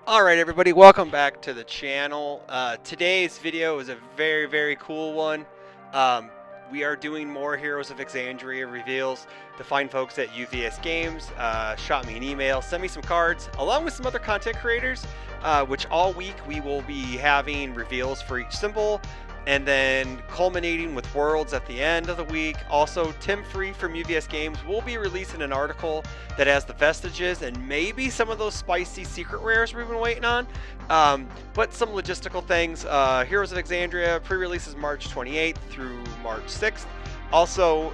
Alright everybody, welcome back to the channel. Today's video is a very cool one. We are doing more Heroes of Exandria reveals. To find folks at UVS Games, shot me an email, send me some cards, along with some other content creators, which all week we will be having reveals for each symbol, and then culminating with Worlds at the end of the week. Also, Tim Free from UVS Games will be releasing an article that has the vestiges and maybe some of those spicy secret rares we've been waiting on. But some logistical things. Heroes of Exandria pre-release is March 28th through March 6th. Also,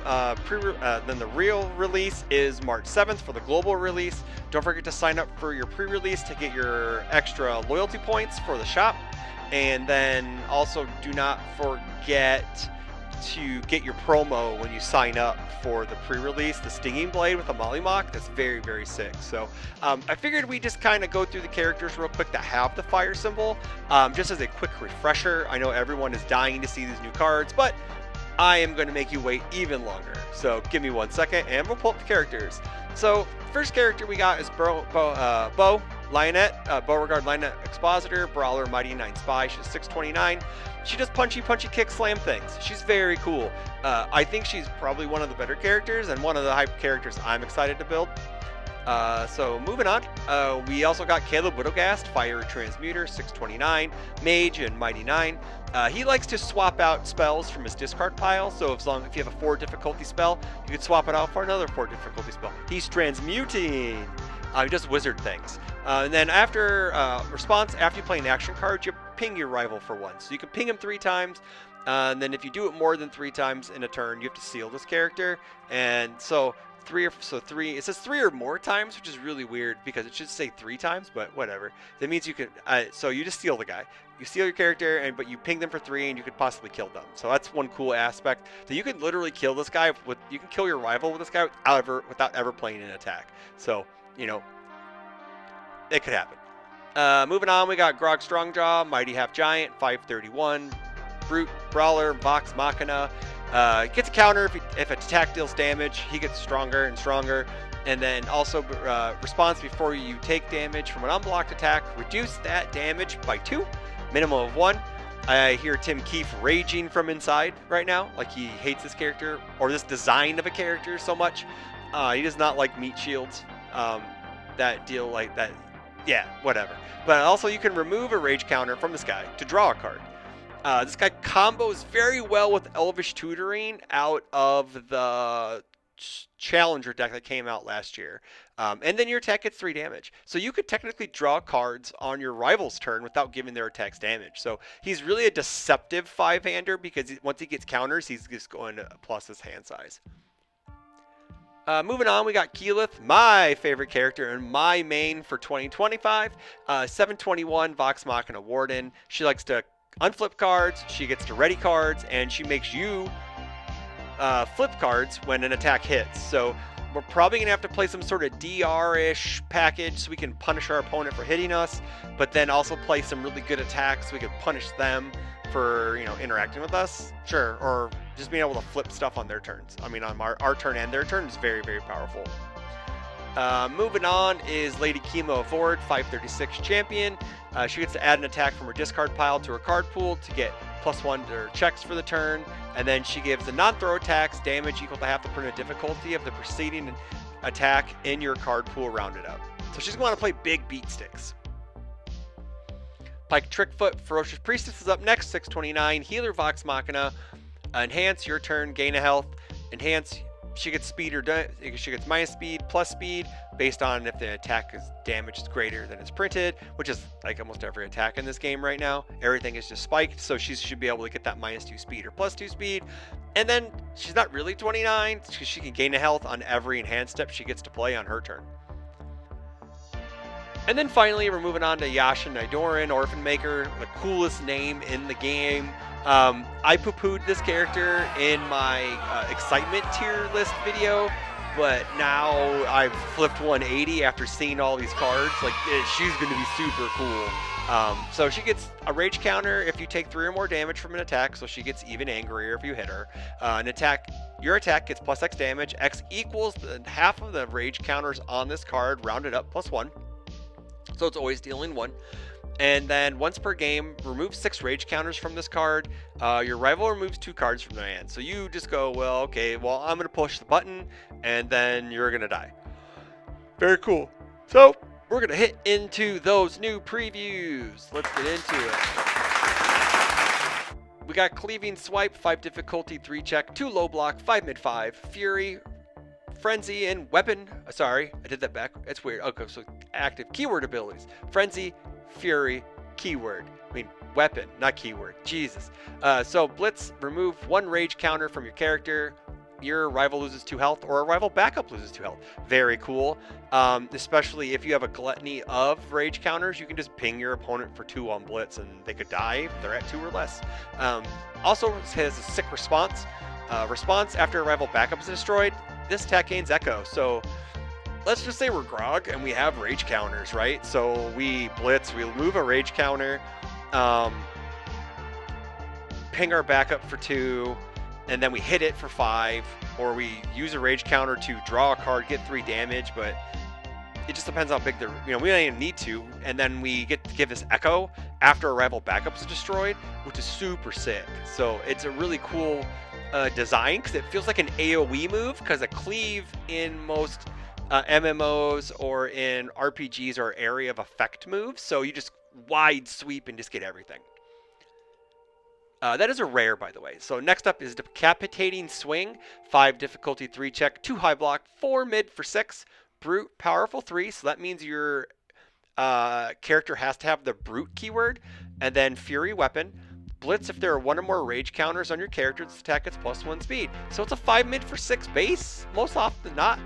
then the real release is March 7th for the global release. Don't forget to sign up for your pre-release to get your extra loyalty points for the shop. And then also do not forget to get your promo when you sign up for the pre-release, the Stinging Blade with a Mollymawk. That's very sick. So I figured we just kind of go through the characters real quick that have the fire symbol, just as a quick refresher. I know everyone is dying to see these new cards, but I am going to make you wait even longer. So give me 1 second and we'll pull up the characters. So first character we got is Bo Lionette, Beauregard Lionette Expositor, Brawler, Mighty 9 Spy. She's 629. She does punchy kick slam things. She's very cool. I think she's probably one of the better characters and one of the hype characters I'm excited to build. So moving on, we also got Caleb Widogast, Fire Transmuter, 629, Mage and Mighty 9. He likes to swap out spells from his discard pile, so if you have a 4 difficulty spell, you could swap it out for another 4 difficulty spell. He's transmuting. He does wizard things. And then after response, after you play an action card, you ping your rival for 1. So you can ping him 3 times. And then if you do it more than 3 times in a turn, you have to seal this character. And so three. It says 3 or more times, which is really weird because it should say 3 times, but whatever. That means you can. So you just steal the guy. You steal your character, but you ping them for 3, and you could possibly kill them. So that's one cool aspect. So you can literally kill this guy with. You can kill your rival with this guy without ever playing an attack. So it could happen. Moving on, we got Grog Strongjaw, Mighty Half Giant, 531, Brute, Brawler, Vox Machina. Gets a counter if an attack deals damage. He gets stronger and stronger. And then also response before you take damage from an unblocked attack. Reduce that damage by 2, minimum of 1. I hear Tim Keefe raging from inside right now, like he hates this character or this design of a character so much. He does not like meat shields that deal like that. Yeah, whatever. But also you can remove a rage counter from this guy to draw a card. This guy combos very well with Elvish Tutoring out of the Challenger deck that came out last year. And then your attack gets 3 damage. So you could technically draw cards on your rival's turn without giving their attacks damage. So he's really a deceptive 5-hander because once he gets counters, he's just going to plus his hand size. Moving on, we got Keyleth, my favorite character and my main for 2025. 721 Vox Machina Warden. She likes to unflip cards, she gets to ready cards, and she makes you flip cards when an attack hits. So we're probably going to have to play some sort of DR-ish package so we can punish our opponent for hitting us, but then also play some really good attacks so we can punish them for, interacting with us. Sure, or just being able to flip stuff on their turns. I mean, on our turn and their turn is very powerful. Moving on is Lady Chemo Ford, 536 champion. She gets to add an attack from her discard pile to her card pool to get +1 to her checks for the turn. And then she gives the non-throw attacks damage equal to half the permanent difficulty of the preceding attack in your card pool rounded up. So she's going to play big beat sticks. Pike Trickfoot, Ferocious Priestess is up next, 629. Healer Vox Machina. Enhance your turn, gain a health. Enhance, she gets speed she gets minus speed, plus speed, based on if the attack damage is greater than it's printed, which is like almost every attack in this game right now. Everything is just spiked, so she should be able to get that -2 speed or +2 speed. And then she's not really 29, because she can gain a health on every enhanced step she gets to play on her turn. And then finally, we're moving on to Yasha Nidoran, Orphan Maker, the coolest name in the game. I poo-pooed this character in my excitement tier list video, but now I've flipped 180 after seeing all these cards. Like, she's going to be super cool. So she gets a rage counter if you take 3 or more damage from an attack, so she gets even angrier if you hit her. Your attack gets +X damage. X equals half of the rage counters on this card, rounded up +1. So it's always dealing 1. And then once per game, remove 6 rage counters from this card. Your rival removes 2 cards from their hand. So you just go, well, okay, well, I'm going to push the button, and then you're going to die. Very cool. So we're going to hit into those new previews. Let's get into it. We got Cleaving Swipe, 5 difficulty, 3 check, 2 low block, 5 mid 5, Fury, Frenzy, and Weapon. Sorry, I did that back. It's weird. Okay, so active keyword abilities. Frenzy, Fury, keyword. I mean, weapon, not keyword. Jesus. So Blitz, remove 1 rage counter from your character. Your rival loses 2 health, or a rival backup loses 2 health. Very cool. Especially if you have a gluttony of rage counters, you can just ping your opponent for 2 on Blitz, and they could die if they're at 2 or less. Also has a sick response. Response after a rival backup is destroyed. This attack gains echo. So let's just say we're Grog and we have rage counters, right? So we Blitz, we remove a rage counter, ping our backup for 2, and then we hit it for 5, or we use a rage counter to draw a card, get 3 damage, but it just depends how big they're, we don't even need to. And then we get to give this echo after a rival backup is destroyed, which is super sick. So it's a really cool design, because it feels like an AoE move, because a cleave in most MMOs or in RPGs are area of effect moves, so you just wide sweep and just get everything. That is a rare, by the way. So next up is Decapitating Swing, 5 difficulty, 3 check, 2 high block, 4 mid for 6, Brute, powerful 3, so that means your character has to have the Brute keyword, and then Fury, weapon. Blitz, if there are 1 or more rage counters on your character's attack, it's +1 speed. So it's a 5 mid for 6 base, most often than not.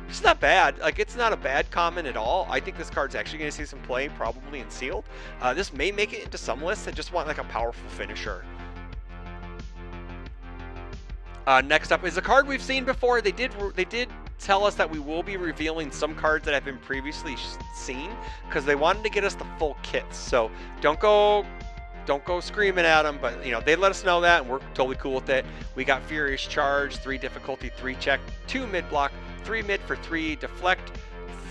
It's not bad. Like, it's not a bad common at all. I think this card's actually going to see some play, probably in sealed. This may make it into some lists that just want like a powerful finisher. Next up is a card we've seen before. They did tell us that we will be revealing some cards that have been previously seen, because they wanted to get us the full kits. So don't go screaming at them, but they let us know that, and we're totally cool with it. We got Furious Charge, 3 difficulty, 3 check, 2 mid block, 3 mid for 3, deflect,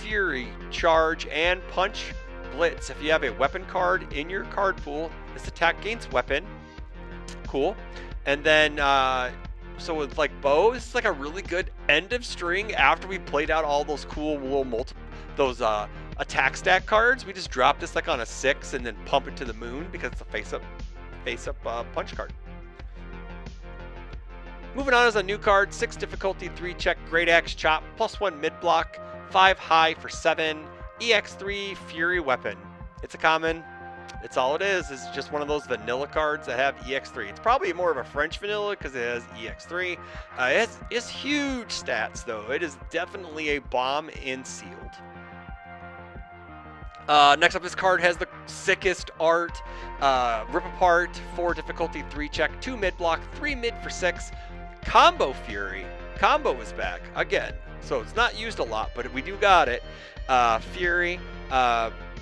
Fury, charge, and punch. Blitz, if you have a weapon card in your card pool, this attack gains weapon. Cool. And then so with like bows, it's like a really good end of string after we played out all those cool little attack stack cards. We just drop this like on a 6 and then pump it to the moon, because it's a face up punch card. Moving on is a new card, 6 difficulty, 3 check, Great Axe Chop, +1 mid block, 5 high for 7, EX3 Fury Weapon. It's a common. It's all it is. It's just one of those vanilla cards that have EX3. It's probably more of a French vanilla because it has EX3. It's huge stats though. It is definitely a bomb in sealed. Next up, this card has the sickest art. Rip Apart, 4 difficulty, 3 check, 2 mid block, 3 mid for 6. Combo Fury. Combo is back again. So it's not used a lot, but we do got it. Fury.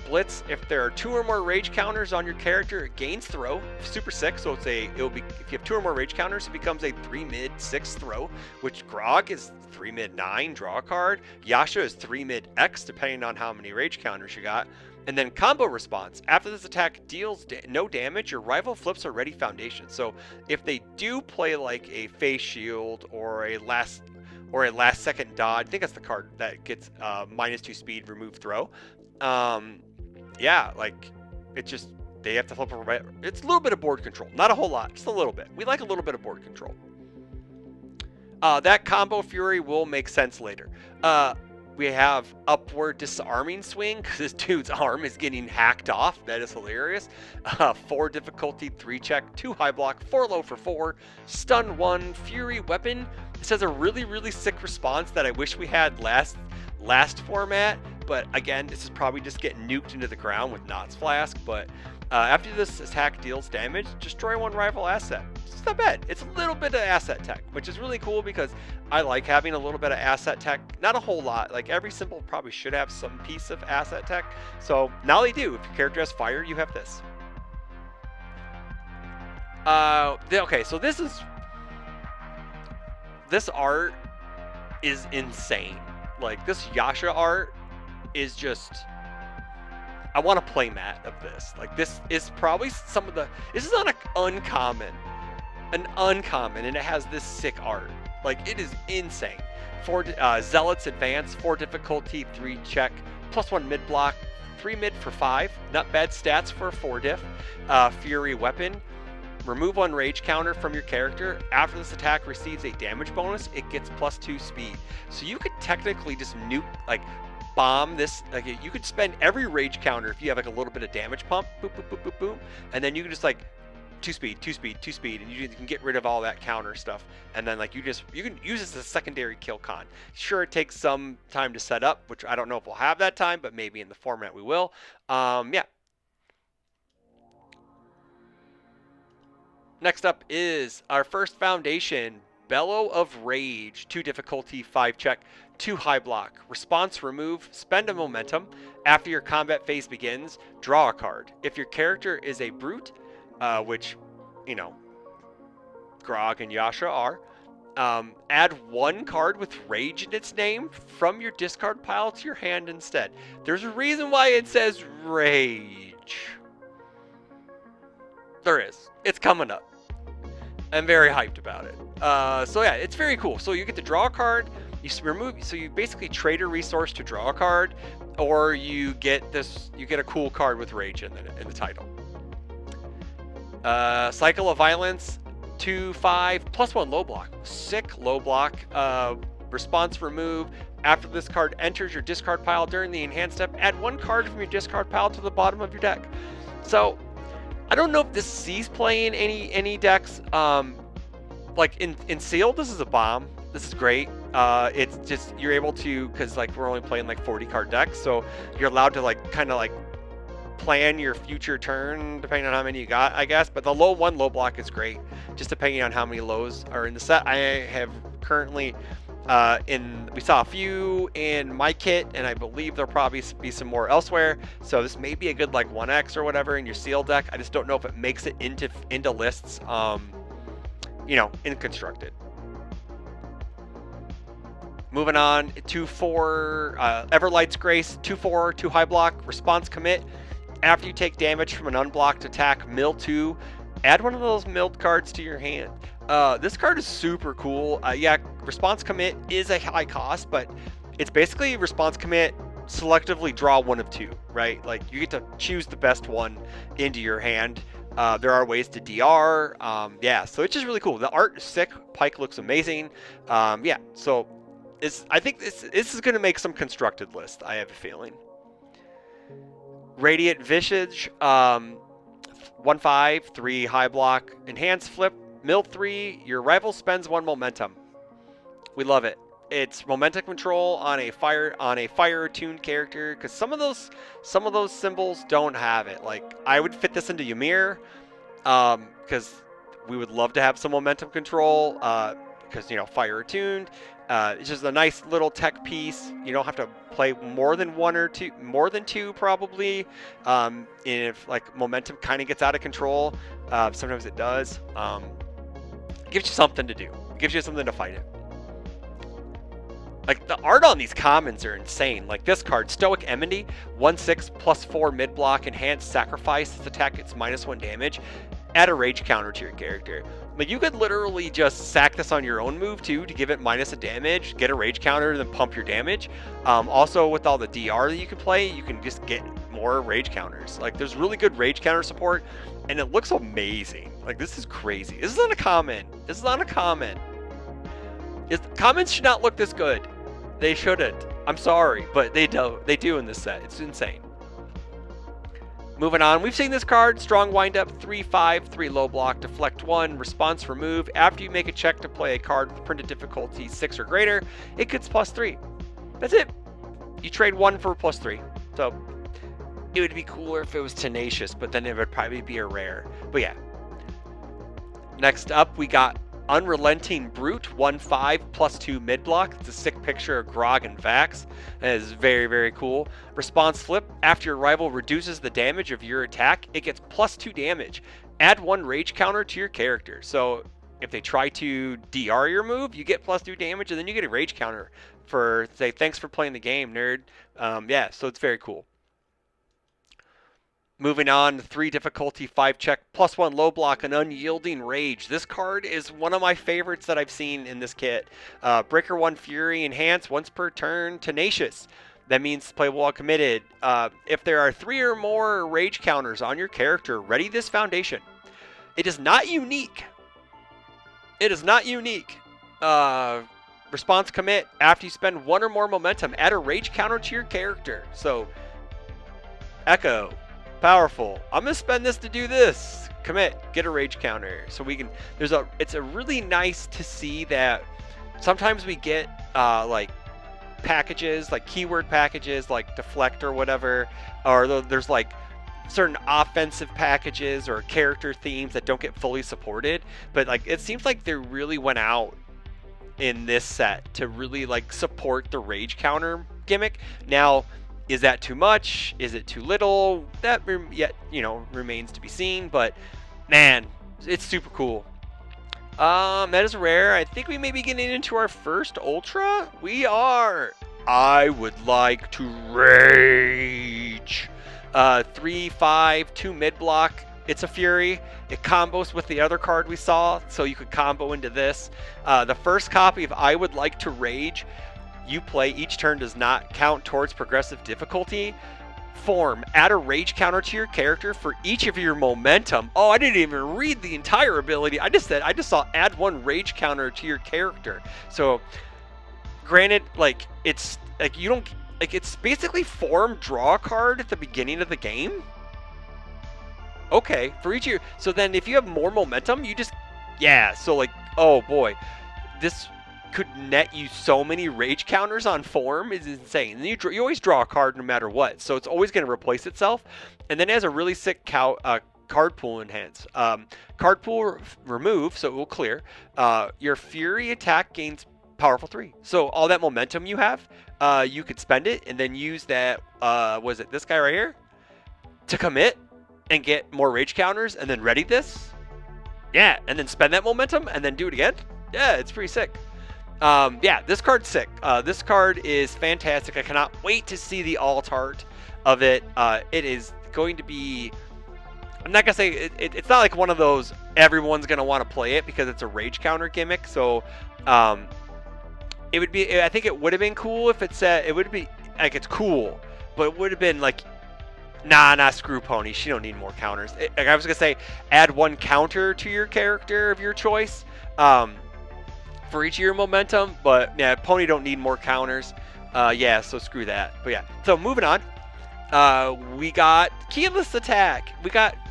Blitz, if there are 2 or more rage counters on your character, it gains throw. Super sick. So it'll be if you have 2 or more rage counters, it becomes a 3 mid 6 throw, which Grog is 3 mid 9 draw a card. Yasha is 3 mid X, depending on how many rage counters you got. And then combo response. After this attack deals no damage, your rival flips a ready foundation. So if they do play like a face shield or a last second dodge, I think that's the card that gets -2 speed, remove throw. Yeah, like it just, they have to flip a, it's a little bit of board control, not a whole lot, just a little bit. We like a little bit of board control. That combo Fury will make sense later. We have Upward Disarming Swing, because this dude's arm is getting hacked off. That is hilarious. 4 difficulty, 3 check, 2 high block, 4 low for 4, stun 1, Fury Weapon. This has a really, really sick response that I wish we had last format, but again, this is probably just getting nuked into the ground with Knots Flask. But after this attack deals damage, destroy 1 rival asset. It's not bad. It's a little bit of asset tech, which is really cool because I like having a little bit of asset tech. Not a whole lot. Like every symbol probably should have some piece of asset tech. So now they do. If your character has fire, you have this. Okay, so this art is insane. Like this Yasha art is just I want a playmat of this. Like, this is probably some of the, this is on an uncommon, and it has this sick art. Like, it is insane. 4 Zealots Advance, 4 difficulty, 3 check, +1 mid block, 3 mid for 5. Not bad stats for a 4 diff. Fury Weapon. Remove 1 rage counter from your character. After this attack receives a damage bonus, it gets +2 speed. So you could technically just nuke, like, bomb this. Like, you could spend every rage counter if you have like a little bit of damage pump, boop, boop, boop, boop, boom, and then you can just like 2 speed, 2 speed, 2 speed, and you can get rid of all that counter stuff. And then like you can use this as a secondary kill con. Sure, it takes some time to set up, which I don't know if we'll have that time, but maybe in the format we will. Yeah. Next up is our first foundation, Bellow of Rage, 2 difficulty, 5 check, 2 high block. Response remove, spend a momentum. After your combat phase begins, draw a card. If your character is a brute, which, you know, Grog and Yasha are, add 1 card with rage in its name from your discard pile to your hand instead. There's a reason why it says rage. There is. It's coming up. I'm very hyped about it. So yeah, it's very cool. So you get to draw a card, you remove, so you basically trade a resource to draw a card, or you get this, you get a cool card with rage in the title. Cycle of Violence, 2/5, +1 low block. Sick low block. Response remove. After this card enters your discard pile during the enhanced step, add 1 card from your discard pile to the bottom of your deck. So I don't know if this sees play in any decks. Like in sealed, this is a bomb. This is great. It's just, you're able to, because like we're only playing like 40 card decks, so you're allowed to like kind of like plan your future turn depending on how many you got, I guess. But the low block is great, just depending on how many lows are in the set. I have currently we saw a few in my kit, and I believe there'll probably be some more elsewhere. So this may be a good like 1x or whatever in your seal deck. I just don't know if it makes it into lists, you know, in constructed. Moving on to 4 Everlight's Grace, 2/4, 2 high block, response commit. After you take damage from an unblocked attack, mill 2. Add 1 of those milled cards to your hand. This card is super cool. Yeah, response commit is a high cost, but it's basically response commit, selectively draw 1 of 2, right? Like, you get to choose the best one into your hand. There are ways to DR. Yeah, so it's just really cool. The art is sick. Pike looks amazing. Yeah, so I think this is going to make some constructed list, I have a feeling. Radiant Visage, 1/5, 3 high block, enhance flip, mill 3. Your rival spends 1 momentum. We love it. It's momentum control on a fire attuned character, because some of those symbols don't have it. Like, I would fit this into Ymir, because we would love to have some momentum control, because, you know, fire attuned. It's just a nice little tech piece. You don't have to play more than 1 or 2, more than 2 probably. If like momentum kind of gets out of control, sometimes it does. It gives you something to do. It gives you something to fight it. Like, the art on these commons are insane. Like this card, Stoic Enmity, 1/6 +4 mid block, enhanced sacrifice. This attack gets -1 damage. Add a rage counter to your character. Like, you could literally just sack this on your own move too to give it -1 damage, get a rage counter, then pump your damage. Also, with all the DR that you can play, you can just get more rage counters. Like, there's really good rage counter support, and it looks amazing. Like, this is crazy. This is not a common. This is not a common. Commons should not look this good. They shouldn't. I'm sorry, but they do. They do in this set. It's insane. Moving on, we've seen this card, Strong Windup, 3/5, 3 low block, deflect 1, response remove. After you make a check to play a card with printed difficulty 6 or greater, it gets +3. That's it. You trade 1 for +3. So it would be cooler if it was Tenacious, but then it would probably be a rare. But yeah. Next up, we got Unrelenting Brute, 1/5 +2 mid block. It's a sick picture of Grog and Vax. That is very, very cool. Response flip. After your rival reduces the damage of your attack, it gets +2 damage. Add 1 rage counter to your character. So if they try to DR your move, you get +2 damage, and then you get a rage counter for, say, thanks for playing the game, nerd. Yeah, so it's very cool. Moving on, 3 difficulty, 5 check, +1 low block, an unyielding rage. This card is one of my favorites that I've seen in this kit. Breaker 1 Fury, enhance once per turn, tenacious. That means playable while committed. If there are 3 or more rage counters on your character, ready this foundation. It is not unique. It is not unique. Response commit. After you spend 1 or more momentum, add a rage counter to your character. So, Echo. Powerful. I'm gonna spend this to do this. Commit. Get a rage counter. So we can. It's a really nice to see that sometimes we get like packages, like keyword packages, like deflect or whatever, or there's like certain offensive packages or character themes that don't get fully supported. But like it seems like they really went out in this set to really like support the rage counter gimmick. Now, is that too much? Is it too little? That yet, remains to be seen, but man, it's super cool. That is rare. I think we may be getting into our first Ultra. We are. I would like to rage. 3, 5, 2 mid block. It's a Fury. It combos with the other card we saw, so you could combo into this. The first copy of I Would Like to Rage you play each turn does not count towards progressive difficulty. Form. Add a rage counter to your character for each of your momentum. Oh, I didn't even read the entire ability. I just saw add 1 rage counter to your character. So, granted, like it's like you don't like it's basically form draw a card at the beginning of the game. Okay, for each of your, so then if you have more momentum, you just so like, oh boy, this could net you so many rage counters on form is insane. And you always draw a card no matter what, so it's always going to replace itself. And then it has a really sick card pool enhance. Card pool remove, so it will clear. Your Fury attack gains powerful 3. So all that momentum you have, you could spend it and then use that. Was it this guy right here to commit and get more rage counters and then ready this? Yeah, and then spend that momentum and then do it again. Yeah, it's pretty sick. This card's sick. This card is fantastic. I cannot wait to see the alt art of it. It is going to be, I'm not going to say, it's not like one of those everyone's going to want to play it because it's a rage counter gimmick. So, it would be, I think it would have been cool if it said, it would be, like, it's cool, but it would have been like, nah, screw Pony. She don't need more counters. Like I was going to say, add 1 counter to your character of your choice. For each of your momentum, but yeah, Pony don't need more counters. So screw that. But yeah, so moving on. We got keyless attack.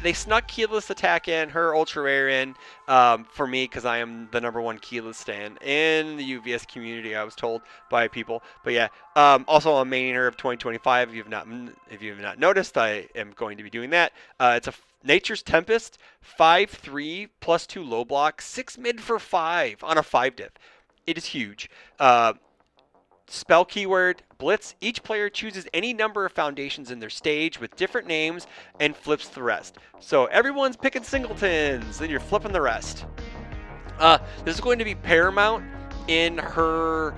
They snuck keyless attack in, her ultra rare in, for me because I am the #1 keyless stan in the UVS community. I was told by people. But yeah, also I'm maining her of 2025. If you have not noticed, I am going to be doing that. It's a Nature's Tempest, 5/3 +2 low block, 6 mid for 5 on a 5 diff. It is huge. Spell keyword, Blitz. Each player chooses any number of foundations in their stage with different names and flips the rest. So everyone's picking singletons, then you're flipping the rest. This is going to be paramount in her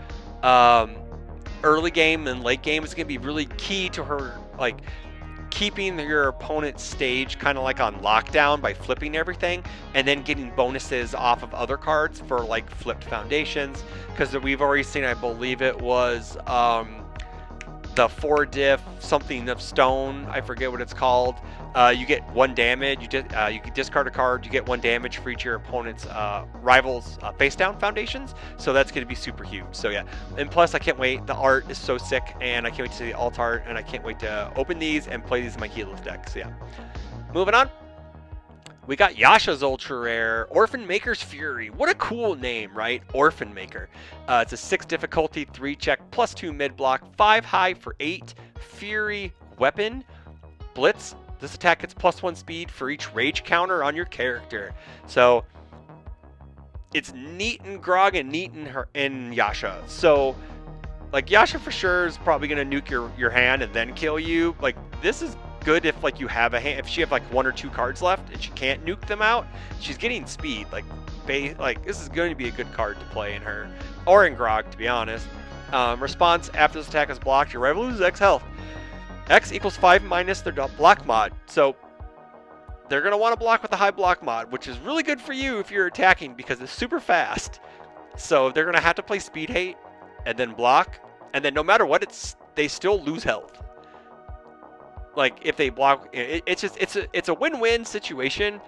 early game and late game. It's going to be really key to her, like, keeping your opponent's stage kind of like on lockdown by flipping everything and then getting bonuses off of other cards for like flipped foundations, because we've already seen, I believe it was the 4 diff something of stone, I forget what it's called. You get 1 damage, you can discard a card, you get 1 damage for each of your opponent's rivals face down foundations, so that's going to be super huge. So yeah, and plus I can't wait, the art is so sick, and I can't wait to see the alt art, and I can't wait to open these and play these in my keyless deck. So yeah, moving on. We got Yasha's ultra rare, Orphan Maker's Fury. What a cool name, right? Orphan Maker. It's a 6 difficulty, 3 check, +2 mid block, 5 high for 8. Fury weapon. Blitz. This attack gets +1 speed for each rage counter on your character. So it's neat in Grog and neat in Yasha. So like Yasha for sure is probably gonna nuke your hand and then kill you. Like this is good if like you have a hand, if she have like 1 or 2 cards left and she can't nuke them out, she's getting speed. Like this is going to be a good card to play in her or in Grog, to be honest. Response: after this attack is blocked, your rival loses X health. X equals 5 minus their block mod. So they're going to want to block with the high block mod, which is really good for you if you're attacking because it's super fast. So they're going to have to play speed hate and then block, and then no matter what, they still lose health. Like if they block, it's a win-win situation.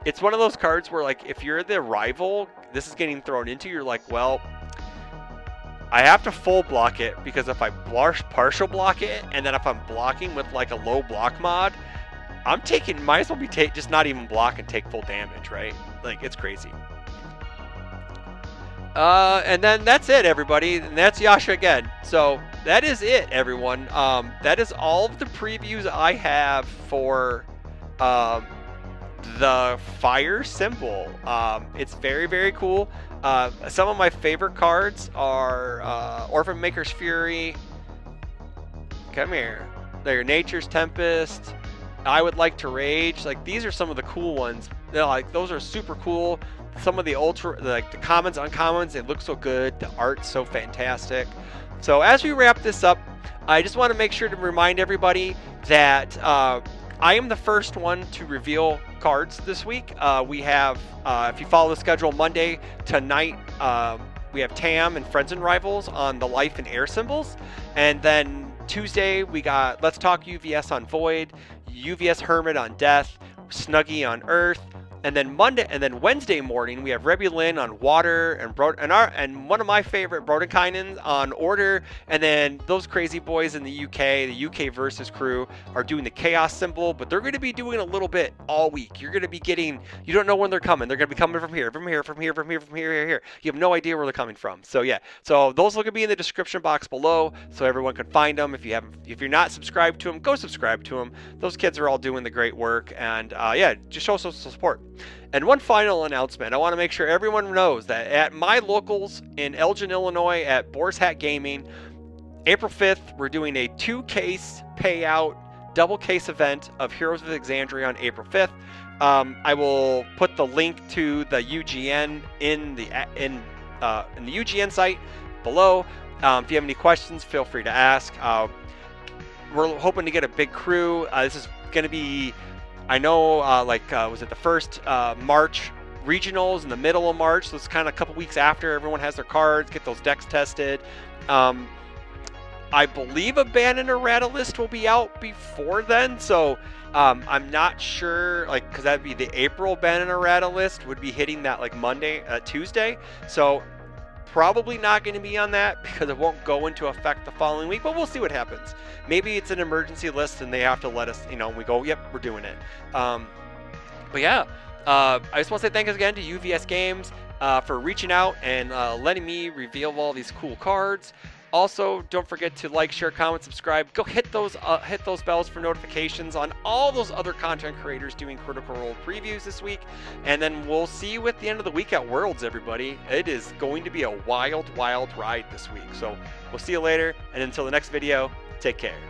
It's one of those cards where, like, if you're the rival, this is getting thrown into, you're like, well, I have to full block it, because if I partial block it, and then if I'm blocking with like a low block mod, I'm taking, might as well be just not even block and take full damage, right? Like, it's crazy. And then that's it, everybody. And that's Yasha again. So that is it, everyone. That is all of the previews I have for the fire symbol. It's very, very cool. Some of my favorite cards are Orphan Maker's Fury. Come here. They're Nature's Tempest. I Would Like to Rage. Like, these are some of the cool ones. They're like, those are super cool. Some of the like the commons, uncommons, they look so good. The art's so fantastic. So as we wrap this up, I just want to make sure to remind everybody that I am the first one to reveal cards this week. We have, if you follow the schedule, Monday tonight, we have Tam and Friends and Rivals on the Life and Air symbols. And then Tuesday, we got Let's Talk UVS on Void, UVS Hermit on Death, Snuggie on Earth. And then Wednesday morning, we have Rebilynn on Water and one of my favorite, Brodenkainen on Order. And then those crazy boys in the UK, the UKVersus crew, are doing the Chaos symbol, but they're going to be doing a little bit all week. You're going to be getting, you don't know when they're coming. They're going to be coming from here. You have no idea where they're coming from. So yeah, so those will be in the description box below, so everyone can find them. If you're not subscribed to them, go subscribe to them. Those kids are all doing the great work, and yeah, just show some support. And one final announcement. I want to make sure everyone knows that at my locals in Elgin, Illinois at Boar's Hat Gaming, April 5th, we're doing a 2-case payout, double case event of Heroes of Exandria on April 5th. I will put the link to the UGN in the UGN site below. If you have any questions, feel free to ask. We're hoping to get a big crew. This is going to be, I know, was it the first March regionals in the middle of March? So it's kind of a couple weeks after everyone has their cards, get those decks tested. I believe a ban and errata list will be out before then. So I'm not sure, like, because that'd be the April ban and errata list would be hitting that like Tuesday. So probably not going to be on that because it won't go into effect the following week, but we'll see what happens. Maybe it's an emergency list and they have to let us, we go, yep, we're doing it. But yeah, I just want to say thanks again to UVS Games for reaching out and letting me reveal all these cool cards. Also, don't forget to like, share, comment, subscribe. Go hit those bells for notifications on all those other content creators doing Critical Role previews this week. And then we'll see you at the end of the week at Worlds, everybody. It is going to be a wild, wild ride this week. So we'll see you later. And until the next video, take care.